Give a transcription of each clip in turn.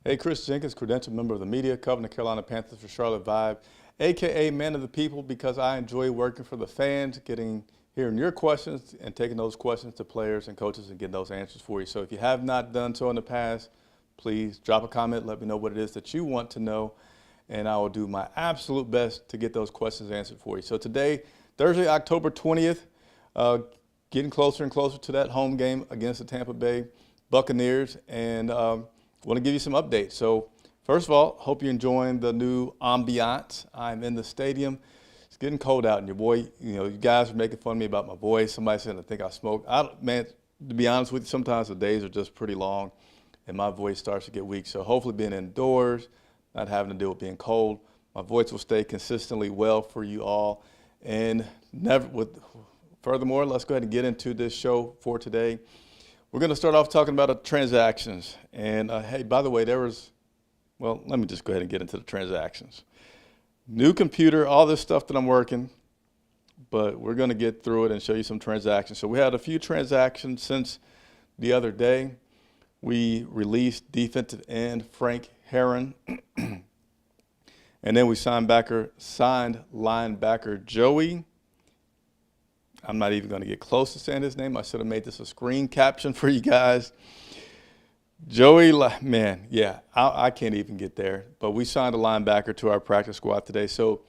Hey, Chris Jenkins, credentialed member of the media, covering the Carolina Panthers for Charlotte Vibe, a.k.a. Man of the People, because I enjoy working for the fans, hearing your questions and taking those questions to players and coaches and getting those answers for you. So if you have not done so in the past, please drop a comment, let me know what it is that you want to know, and I will do my absolute best to get those questions answered for you. So today, Thursday, October 20th, getting closer and closer to that home game against the Tampa Bay Buccaneers, and want to give you some updates. So first of all, hope you're enjoying the new ambiance. I'm in the stadium. It's getting cold out, and you guys are making fun of me about my voice. Somebody said I think I smoke. Man, to be honest with you, sometimes the days are just pretty long, and my voice starts to get weak. So hopefully being indoors, not having to deal with being cold, my voice will stay consistently well for you all. And furthermore, let's go ahead and get into this show for today. We're going to start off talking about transactions. And hey, by the way, let me just go ahead and get into the transactions. New computer, all this stuff that I'm working, but we're going to get through it and show you some transactions. So we had a few transactions since the other day. We released defensive end Frank Herron, and then we signed linebacker Joey. I'm not even going to get close to saying his name. I should have made this a screen caption for you guys. Joey, man, yeah, I can't even get there. But we signed a linebacker to our practice squad today. So,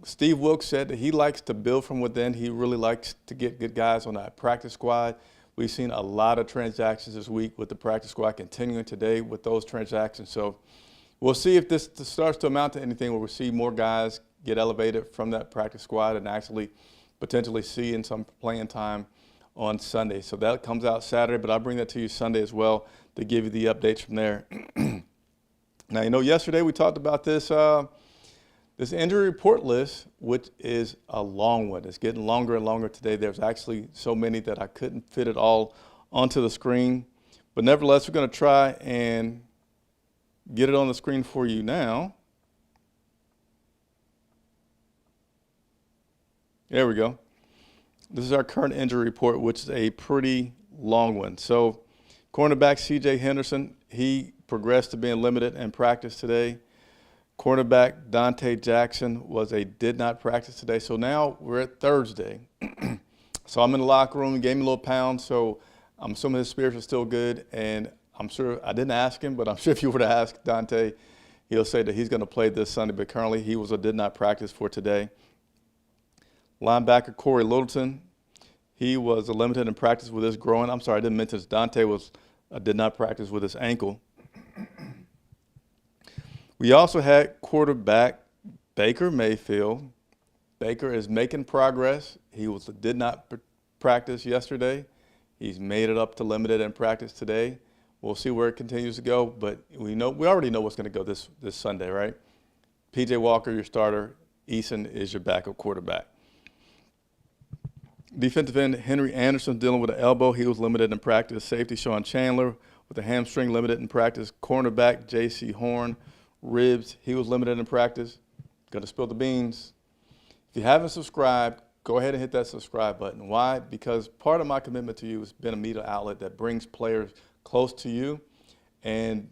Steve Wilkes said that he likes to build from within. He really likes to get good guys on that practice squad. We've seen a lot of transactions this week with the practice squad, continuing today with those transactions. So we'll see if this starts to amount to anything where we see more guys get elevated from that practice squad and actually potentially see in some playing time on Sunday. So that comes out Saturday, but I'll bring that to you Sunday as well to give you the updates from there. Now, yesterday we talked about this injury report list, which is a long one. It's getting longer and longer today. There's actually so many that I couldn't fit it all onto the screen. But nevertheless, we're going to try and get it on the screen for you now. There we go. This is our current injury report, which is a pretty long one. So cornerback C.J. Henderson, he progressed to being limited in practice today. Cornerback Dante Jackson did not practice today. So now we're at Thursday. So I'm in the locker room, he gave me a little pound, so I'm assuming his spirits are still good. And I'm sure, I didn't ask him, but I'm sure if you were to ask Dante, he'll say that he's going to play this Sunday. But currently he did not practice for today. Linebacker Corey Littleton, he was limited in practice with his groin. I'm sorry, I didn't mention this. Dante did not practice with his ankle. We also had quarterback Baker Mayfield. Baker is making progress. He did not practice yesterday. He's made it up to limited in practice today. We'll see where it continues to go, but we already know what's going to go this Sunday, right? P.J. Walker, your starter. Eason is your backup quarterback. Defensive end Henry Anderson dealing with an elbow. He was limited in practice. Safety Sean Chandler with a hamstring, limited in practice. Cornerback J.C. Horn, ribs. He was limited in practice. Got to spill the beans. If you haven't subscribed, go ahead and hit that subscribe button. Why? Because part of my commitment to you has been a media outlet that brings players close to you, and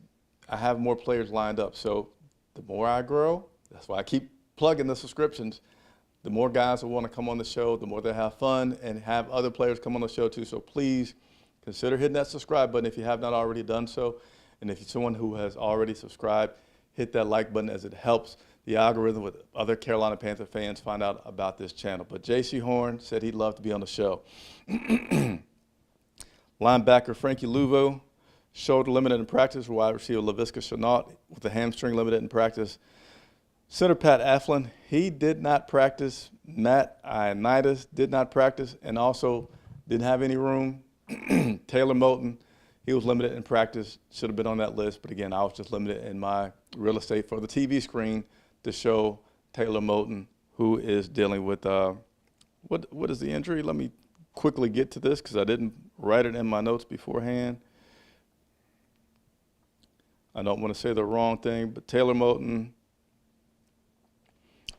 I have more players lined up. So the more I grow, that's why I keep plugging the subscriptions. The more guys will want to come on the show, the more they have fun and have other players come on the show too. So please consider hitting that subscribe button if you have not already done so. And if you're someone who has already subscribed, hit that like button, as it helps the algorithm with other Carolina Panther fans find out about this channel. But J.C. Horn said he'd love to be on the show. Linebacker Frankie Luvo, shoulder limited in practice. Wide receiver Laviska Shenault with a hamstring limited in practice. Center Pat Afflin, he did not practice. Matt Ioannidis did not practice and also didn't have any room. Taylor Moton, he was limited in practice, should have been on that list. But again, I was just limited in my real estate for the TV screen to show Taylor Moton, who is dealing with, what is the injury? Let me quickly get to this because I didn't write it in my notes beforehand. I don't want to say the wrong thing, but Taylor Moton,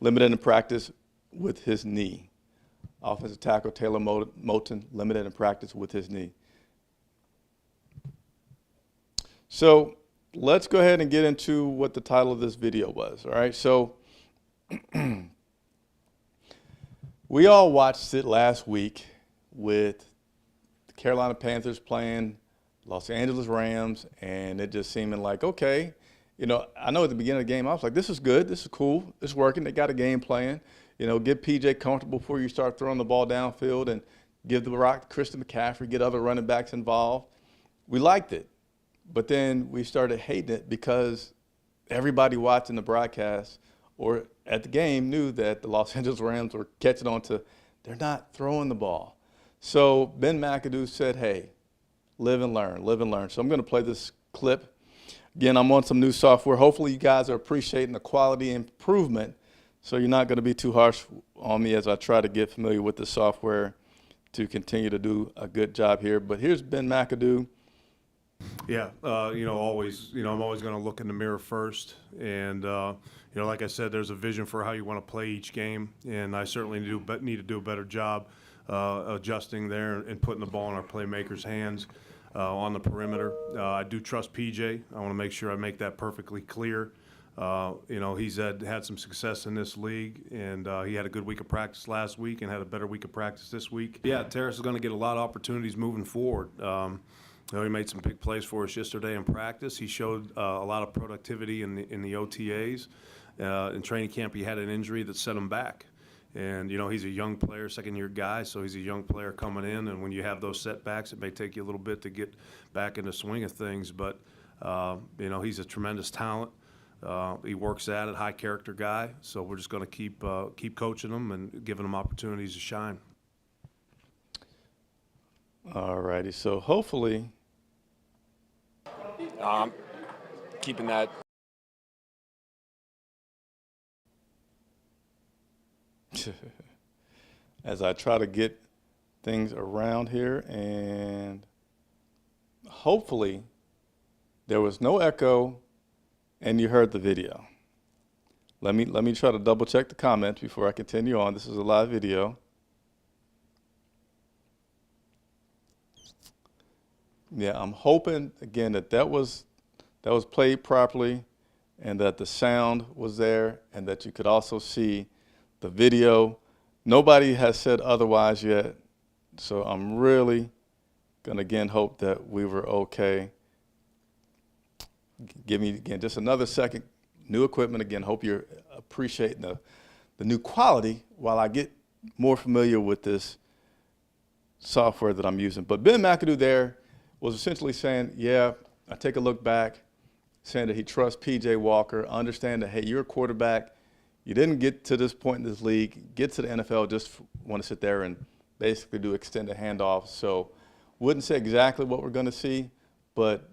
limited in practice with his knee. Offensive tackle Taylor Moton, limited in practice with his knee. So let's go ahead and get into what the title of this video was. All right, so we all watched it last week with the Carolina Panthers playing Los Angeles Rams, and it just seeming like, okay, you know, I know at the beginning of the game I was like, this is good, this is cool, this is working. They got a game plan. You know, get PJ comfortable before you start throwing the ball downfield, and give the rock to Christian McCaffrey, get other running backs involved. We liked it, but then we started hating it because everybody watching the broadcast or at the game knew that the Los Angeles Rams were catching on to, they're not throwing the ball. So Ben McAdoo said, hey, live and learn, live and learn. So I'm going to play this clip. Again, I'm on some new software. Hopefully you guys are appreciating the quality improvement, so you're not going to be too harsh on me as I try to get familiar with the software to continue to do a good job here. But here's Ben McAdoo. Yeah, you know, always, you know, I'm always going to look in the mirror first. And, you know, like I said, there's a vision for how you want to play each game. And I certainly need to do a better job adjusting there and putting the ball in our playmakers' hands on the perimeter. I do trust PJ. I want to make sure I make that perfectly clear. You know, he's had some success in this league, and he had a good week of practice last week and had a better week of practice this week. Yeah, Terrace is going to get a lot of opportunities moving forward. You know, he made some big plays for us yesterday in practice. He showed a lot of productivity in the OTAs. In training camp, he had an injury that set him back. And, you know, he's a young player, second-year guy, so he's a young player coming in. And when you have those setbacks, it may take you a little bit to get back in the swing of things. But, you know, he's a tremendous talent. He works at it, high-character guy. So we're just going to keep coaching him and giving him opportunities to shine. All righty, so hopefully keeping that. as I try to get things around here, and hopefully there was no echo and you heard the video. Let me try to double check the comments before I continue on. This is a live video. Yeah, I'm hoping again that was played properly, and that the sound was there, and that you could also see the video. Nobody has said otherwise yet, so I'm really gonna again hope that we were okay. Give me again just another second. New equipment again. Hope you're appreciating the new quality while I get more familiar with this software that I'm using. But Ben McAdoo there was essentially saying, yeah, I take a look back, saying that he trusts P.J. Walker, understand that, hey, you're a quarterback. You didn't get to this point in this league, get to the NFL, just want to sit there and basically do extended handoffs. So wouldn't say exactly what we're going to see, but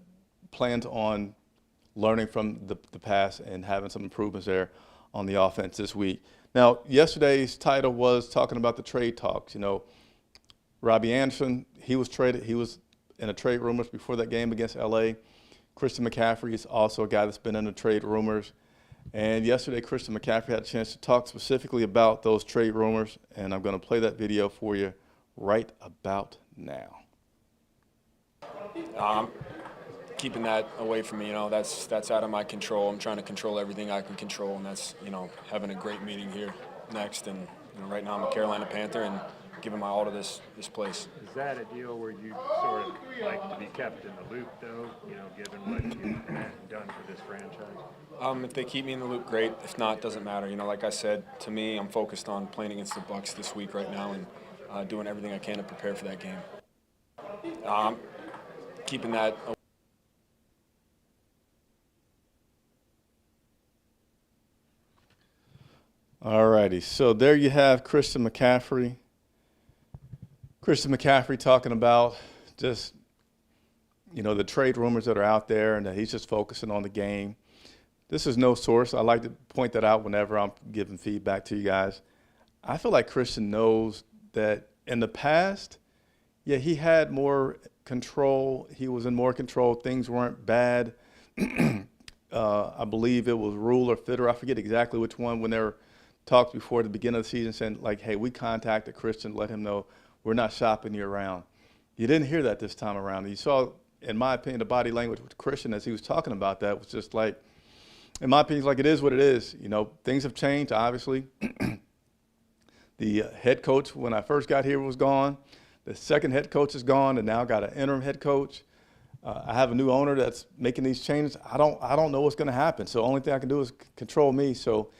plans on learning from the past and having some improvements there on the offense this week. Now, yesterday's title was talking about the trade talks. You know, Robbie Anderson, he was traded. He was in a trade rumors before that game against LA. Christian McCaffrey is also a guy that's been in the trade rumors. And yesterday, Christian McCaffrey had a chance to talk specifically about those trade rumors, and I'm going to play that video for you right about now. Keeping that away from me, you know, that's out of my control. I'm trying to control everything I can control, and that's, you know, having a great meeting here next. And, you know, right now I'm a Carolina Panther and giving my all to this place. Is that a deal where you sort of like to be kept in the loop, though, you know, given what you've done for this franchise? If they keep me in the loop, great. If not, it doesn't matter. You know, like I said, to me, I'm focused on playing against the Bucs this week right now and doing everything I can to prepare for that game. Keeping that. All righty, so there you have Christian McCaffrey. Christian McCaffrey talking about just, you know, the trade rumors that are out there, and that he's just focusing on the game. This is no source. I like to point that out whenever I'm giving feedback to you guys. I feel like Christian knows that in the past, yeah, he had more control. He was in more control. Things weren't bad. I believe it was Rule or Fitter. I forget exactly which one, when they were talked before the beginning of the season saying, like, hey, we contacted Christian, let him know we're not shopping you around. You didn't hear that this time around. You saw in my opinion, the body language with Christian as he was talking about that was just like, in my opinion, like it is what it is. You know, things have changed, obviously. The head coach, when I first got here, was gone. The second head coach is gone, and now got an interim head coach. I have a new owner that's making these changes. I don't know what's going to happen. So the only thing I can do is control me. So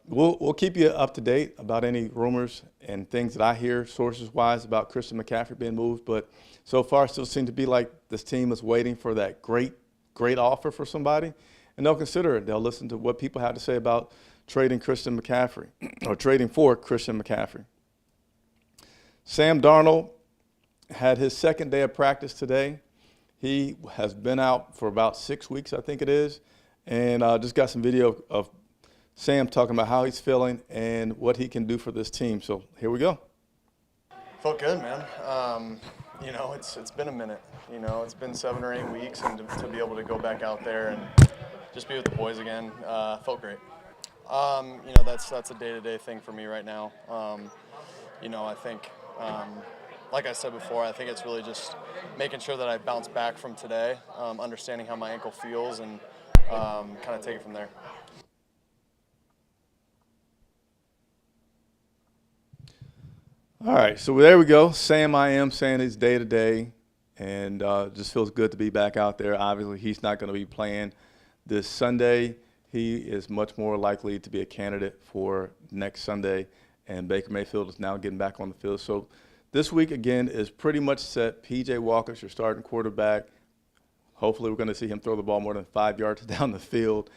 we'll keep you up to date about any rumors and things that I hear sources-wise about Christian McCaffrey being moved. But so far, it still seems to be like this team is waiting for that great offer for somebody, and they'll consider it. They'll listen to what people have to say about trading Christian McCaffrey or trading for Christian McCaffrey. Sam Darnold had his second day of practice today. He has been out for about 6 weeks, I think it is, and just got some video of Sam talking about how he's feeling and what he can do for this team. So here we go. Felt good, man. You know, it's been a minute. You know, it's been 7 or 8 weeks, and to be able to go back out there and just be with the boys again, felt great. You know, that's a day-to-day thing for me right now. You know, I think, like I said before, I think it's really just making sure that I bounce back from today, understanding how my ankle feels, and kind of take it from there. All right, so there we go. Sam I am saying it's day-to-day, and just feels good to be back out there. Obviously, he's not going to be playing this Sunday. He is much more likely to be a candidate for next Sunday, and Baker Mayfield is now getting back on the field. So this week, again, is pretty much set. P.J. Walker's your starting quarterback. Hopefully, we're going to see him throw the ball more than 5 yards down the field.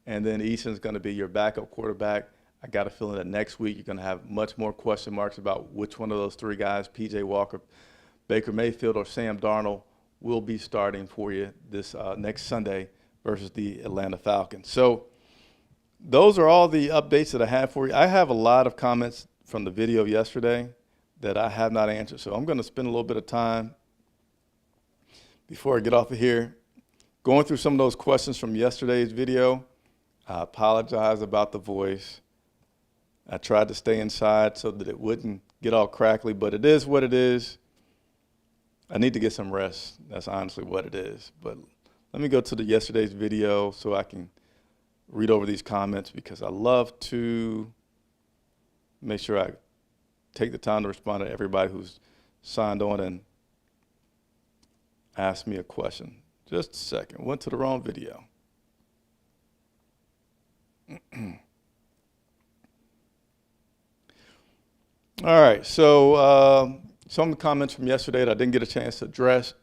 And then Eason's going to be your backup quarterback. I got a feeling that next week you're going to have much more question marks about which one of those three guys, P.J. Walker, Baker Mayfield, or Sam Darnold, will be starting for you this next Sunday versus the Atlanta Falcons. So those are all the updates that I have for you. I have a lot of comments from the video yesterday that I have not answered. So I'm going to spend a little bit of time before I get off of here going through some of those questions from yesterday's video. I apologize about the voice. I tried to stay inside so that it wouldn't get all crackly, but it is what it is. I need to get some rest. That's honestly what it is. But let me go to the yesterday's video so I can read over these comments, because I love to make sure I take the time to respond to everybody who's signed on and asked me a question. Just a second. Went to the wrong video. All right, so some of the comments from yesterday that I didn't get a chance to address.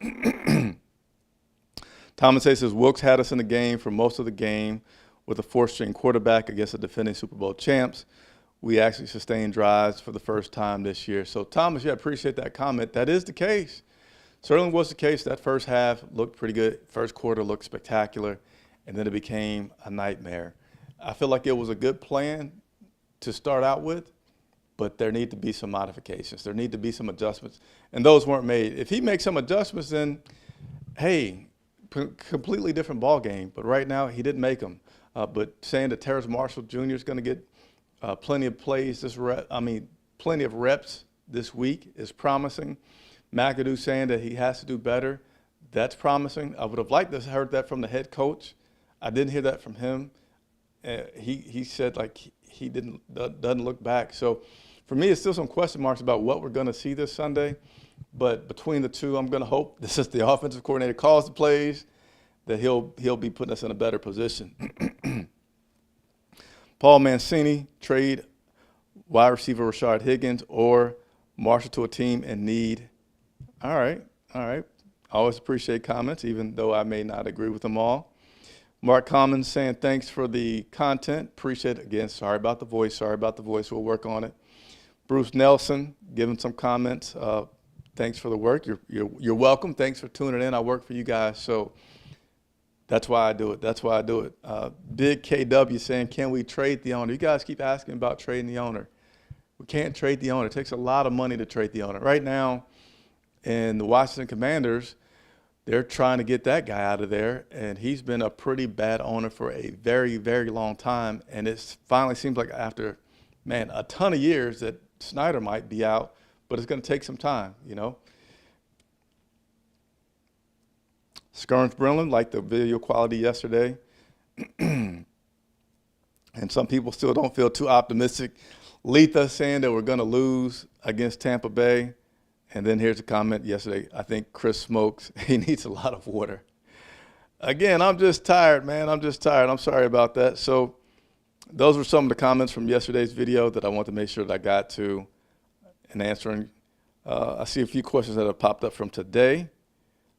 Thomas A. says, Wilkes had us in the game for most of the game with a fourth-string quarterback against the defending Super Bowl champs. We actually sustained drives for the first time this year. So, Thomas, yeah, I appreciate that comment. That is the case. Certainly was the case. That first half looked pretty good. First quarter looked spectacular, and then it became a nightmare. I feel like it was a good plan to start out with, but there need to be some modifications. There need to be some adjustments, and those weren't made. If he makes some adjustments, then, hey, completely different ball game. But right now, he didn't make them. But saying that Terrace Marshall Jr. is going to get plenty of plays, plenty of reps this week is promising. McAdoo saying that he has to do better, that's promising. I would have liked to have heard that from the head coach. I didn't hear that from him. He said like he doesn't look back. So for me, it's still some question marks about what we're going to see this Sunday. But between the two, I'm going to hope this is the offensive coordinator calls the plays, that he'll be putting us in a better position. Paul Mancini, trade wide receiver Rashard Higgins or Marshall to a team in need. All right. I always appreciate comments, even though I may not agree with them all. Mark Commons saying thanks for the content. Appreciate it. Again, sorry about the voice. We'll work on it. Bruce Nelson giving some comments. Thanks for the work. You're welcome. Thanks for tuning in. I work for you guys, so that's why I do it. Big KW saying, can we trade the owner? You guys keep asking about trading the owner. We can't trade the owner. It takes a lot of money to trade the owner. Right now, in the Washington Commanders, they're trying to get that guy out of there, and he's been a pretty bad owner for a very, very long time. And it finally seems like after, a ton of years that Snyder might be out, but it's going to take some time, Skirns Brennan liked the video quality yesterday. And some people still don't feel too optimistic. Letha saying that we're going to lose against Tampa Bay. And then here's a comment yesterday. I think Chris Smokes, he needs a lot of water. Again, I'm just tired, man. I'm just tired. I'm sorry about that. So those were some of the comments from yesterday's video that I want to make sure that I got to in answering. I see a few questions that have popped up from today.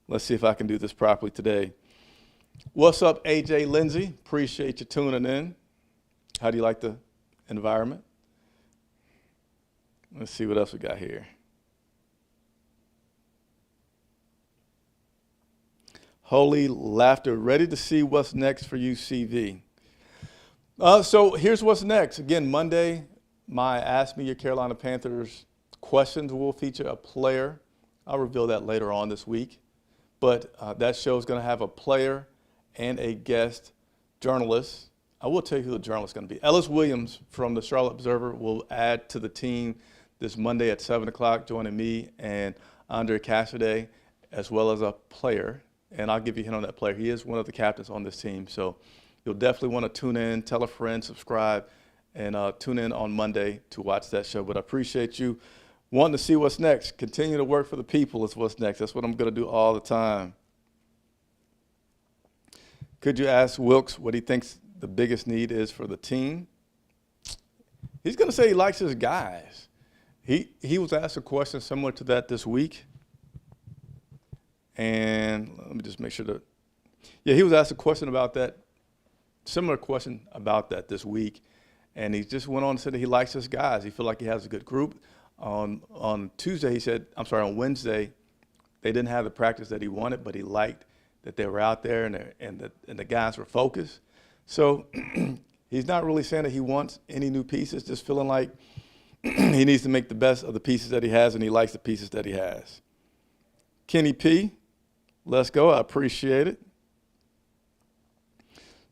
Let's see if I can do this properly today. What's up, AJ Lindsay? Appreciate you tuning in. How do you like the environment? Let's see what else we got here. Holy Laughter, ready to see what's next for you, CV. So here's what's next. Again, Monday, my Ask Me Your Carolina Panthers questions will feature a player. I'll reveal that later on this week. But that show is going to have a player and a guest journalist. I will tell you who the journalist is going to be. Ellis Williams from the Charlotte Observer will add to the team this Monday at 7 o'clock, joining me and Andre Cassidy, as well as a player. And I'll give you a hint on that player. He is one of the captains on this team. So you'll definitely want to tune in, tell a friend, subscribe, and tune in on Monday to watch that show. But I appreciate you wanting to see what's next. Continue to work for the people is what's next. That's what I'm going to do all the time. Could you ask Wilkes what he thinks the biggest need is for the team? He's going to say he likes his guys. He was asked a question similar to that this week. And let me just make sure that, yeah, he was asked a question about that, similar question about that this week. And he just went on and said that he likes his guys. He feels like he has a good group. On Tuesday, he said, on Wednesday, they didn't have the practice that he wanted, but he liked that they were out there and the guys were focused. So he's not really saying that he wants any new pieces, just feeling like he needs to make the best of the pieces that he has, and he likes the pieces that he has. Kenny P, let's go. I appreciate it.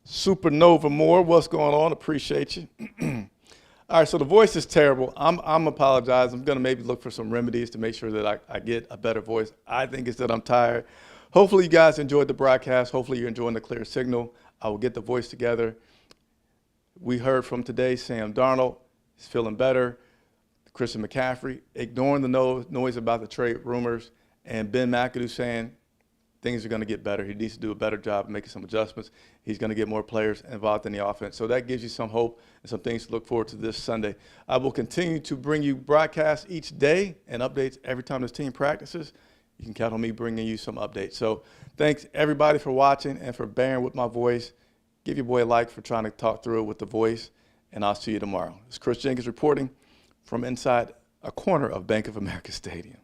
Supernova Moore, what's going on? Appreciate you. All right, so the voice is terrible. I'm apologizing. I'm going to maybe look for some remedies to make sure that I get a better voice. I think it's that I'm tired. Hopefully you guys enjoyed the broadcast. Hopefully you're enjoying the clear signal. I will get the voice together. We heard from today Sam Darnold. He's feeling better. Christian McCaffrey ignoring the noise about the trade rumors. And Ben McAdoo saying things are going to get better. He needs to do a better job of making some adjustments. He's going to get more players involved in the offense. So that gives you some hope and some things to look forward to this Sunday. I will continue to bring you broadcasts each day and updates every time this team practices. You can count on me bringing you some updates. So thanks, everybody, for watching and for bearing with my voice. Give your boy a like for trying to talk through it with the voice, and I'll see you tomorrow. It's Chris Jenkins reporting from inside a corner of Bank of America Stadium.